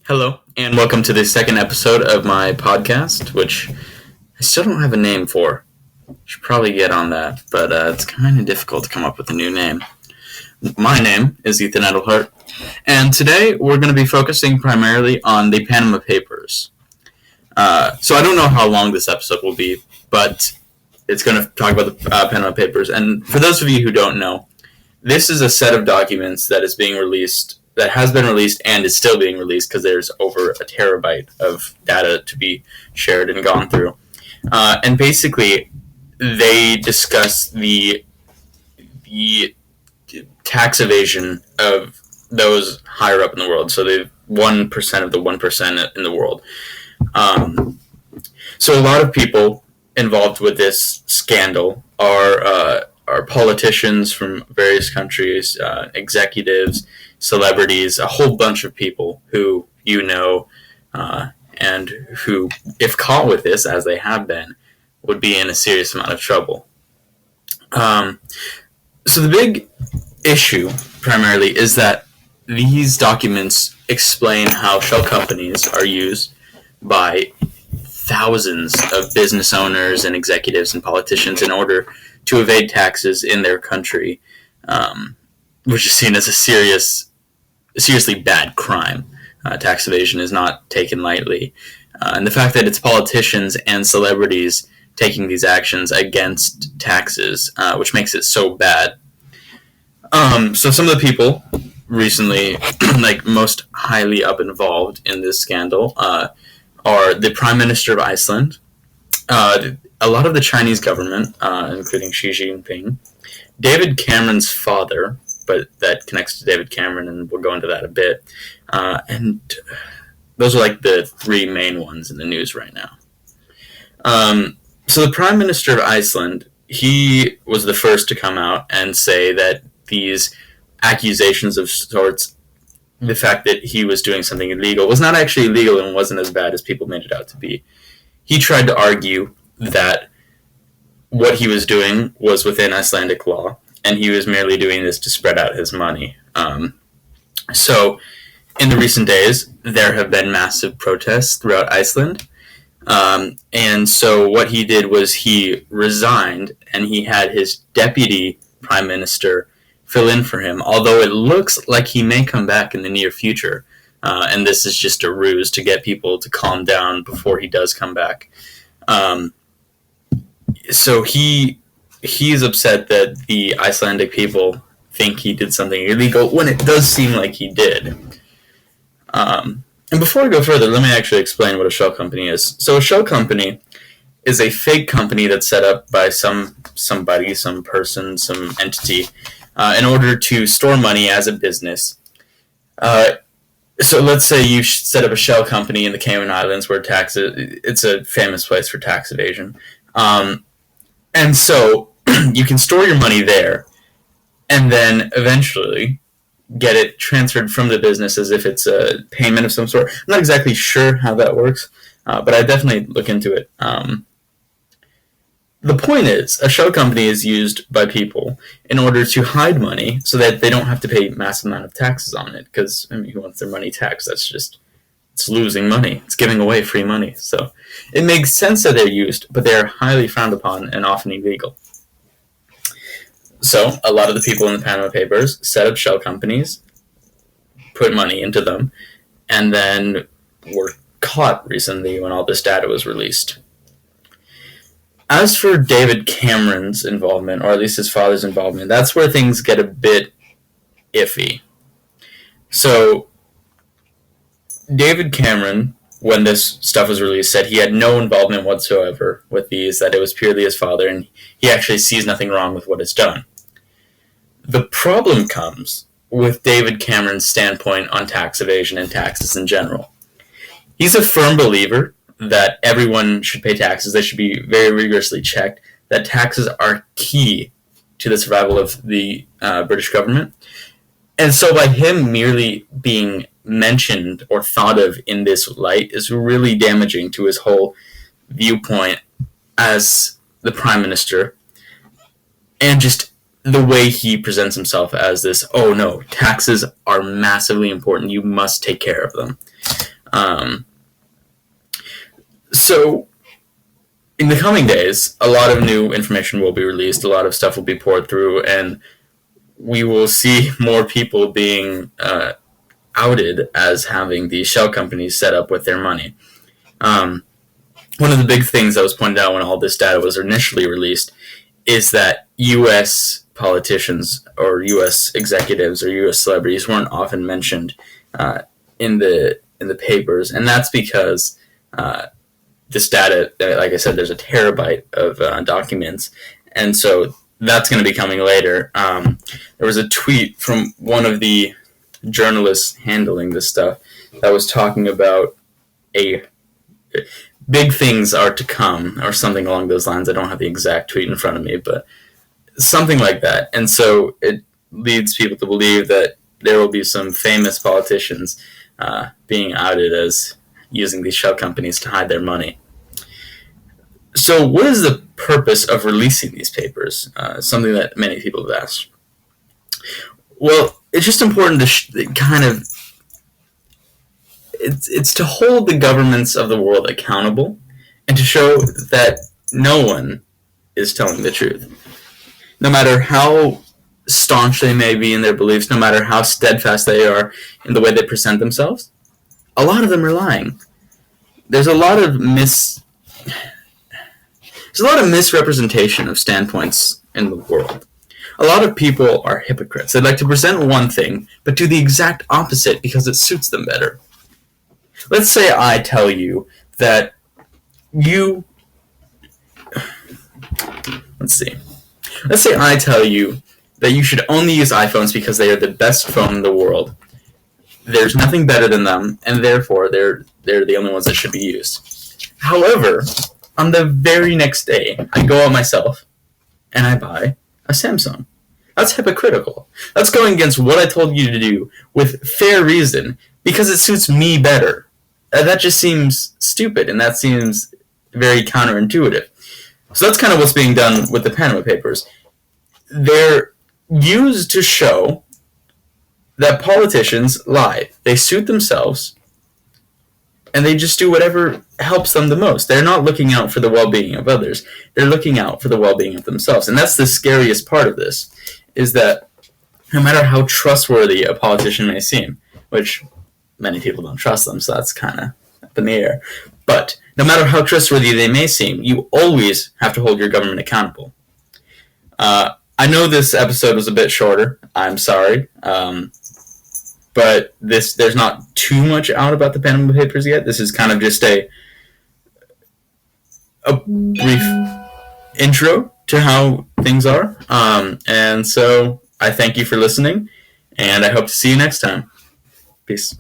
Hello, and welcome to the second episode of my podcast, which I still don't have a name for. Should probably get on that, but it's kind of difficult to come up with a new name. My name is Ethan Edelhart, and today we're going to be focusing primarily on the Panama Papers. So I don't know how long this episode will be, but it's going to talk about the Panama Papers. And for those of you who don't know, this is a set of documents that has been released and is still being released because there's over a terabyte of data to be shared and gone through. And basically, they discuss the tax evasion of those higher up in the world. So the 1% of the 1% in the world. So a lot of people involved with this scandal are politicians from various countries, executives, celebrities, a whole bunch of people who you know, and who, if caught with this, as they have been, would be in a serious amount of trouble. So the big issue, primarily, is that these documents explain how shell companies are used by thousands of business owners and executives and politicians in order to evade taxes in their country, which is seen as a seriously bad crime. Tax evasion is not taken lightly. And the fact that it's politicians and celebrities taking these actions against taxes, which makes it so bad. So some of the people recently, most highly up involved in this scandal, are the Prime Minister of Iceland, a lot of the Chinese government, including Xi Jinping, David Cameron's father, but that connects to David Cameron, and we'll go into that a bit. And those are the three main ones in the news right now. So the Prime Minister of Iceland, he was the first to come out and say that these accusations of sorts, the fact that he was doing something illegal, was not actually illegal and wasn't as bad as people made it out to be. He tried to argue that what he was doing was within Icelandic law, and he was merely doing this to spread out his money. So in the recent days, there have been massive protests throughout Iceland. And so what he did was he resigned, and he had his deputy prime minister fill in for him, although it looks like he may come back in the near future. And this is just a ruse to get people to calm down before he does come back. So he's upset that the Icelandic people think he did something illegal when it does seem like he did. And before I go further, let me actually explain what a shell company is. So a shell company is a fake company that's set up by somebody, some person, some entity, in order to store money as a business. So let's say you set up a shell company in the Cayman Islands where it's a famous place for tax evasion. And so you can store your money there and then eventually get it transferred from the business as if it's a payment of some sort. I'm not exactly sure how that works, but I definitely look into it. The point is, a shell company is used by people in order to hide money so that they don't have to pay a massive amount of taxes on it, because who wants their money taxed? It's losing money. It's giving away free money. So it makes sense that they're used, but they are highly frowned upon and often illegal. So a lot of the people in the Panama Papers set up shell companies, put money into them, and then were caught recently when all this data was released. As for David Cameron's involvement, or at least his father's involvement, that's where things get a bit iffy. So David Cameron, when this stuff was released, said he had no involvement whatsoever with these, that it was purely his father, and he actually sees nothing wrong with what is done. The problem comes with David Cameron's standpoint on tax evasion and taxes in general. He's a firm believer that everyone should pay taxes. They should be very rigorously checked, that taxes are key to the survival of the British government. And so by him merely being mentioned or thought of in this light is really damaging to his whole viewpoint as the Prime Minister, and just the way he presents himself as this, oh no, taxes are massively important, you must take care of them. So in the coming days, a lot of new information will be released, a lot of stuff will be poured through, and we will see more people being outed as having these shell companies set up with their money. One of the big things that was pointed out when all this data was initially released is that U.S. politicians or U.S. executives or U.S. celebrities weren't often mentioned in the papers, and that's because this data, like I said, there's a terabyte of documents, and so that's going to be coming later. There was a tweet from one of the journalists handling this stuff that was talking about big things are to come, or something along those lines. I don't have the exact tweet in front of me, but something like that. And so it leads people to believe that there will be some famous politicians being outed as using these shell companies to hide their money. So what is the purpose of releasing these papers? Something that many people have asked. Well, it's just important to it's to hold the governments of the world accountable and to show that no one is telling the truth. No matter how staunch they may be in their beliefs, no matter how steadfast they are in the way they present themselves, a lot of them are lying. There's a lot of misrepresentation of standpoints in the world. A lot of people are hypocrites. They like to present one thing, but do the exact opposite because it suits them better. Let's say I tell you that Let's say I tell you that you should only use iPhones because they are the best phone in the world. There's nothing better than them, and therefore they're the only ones that should be used. However, on the very next day, I go out myself and I buy a Samsung. That's hypocritical. That's going against what I told you to do with fair reason because it suits me better. That just seems stupid, and that seems very counterintuitive. So that's kind of what's being done with the Panama Papers. They're used to show that politicians lie. They suit themselves, and they just do whatever helps them the most. They're not looking out for the well-being of others. They're looking out for the well-being of themselves. And that's the scariest part of this, is that no matter how trustworthy a politician may seem, which many people don't trust them, so that's kind of up in the air. But no matter how trustworthy they may seem, you always have to hold your government accountable. I know this episode was a bit shorter. I'm sorry. But there's not too much out about the Panama Papers yet. This is kind of just a brief intro to how things are. And so I thank you for listening, and I hope to see you next time. Peace.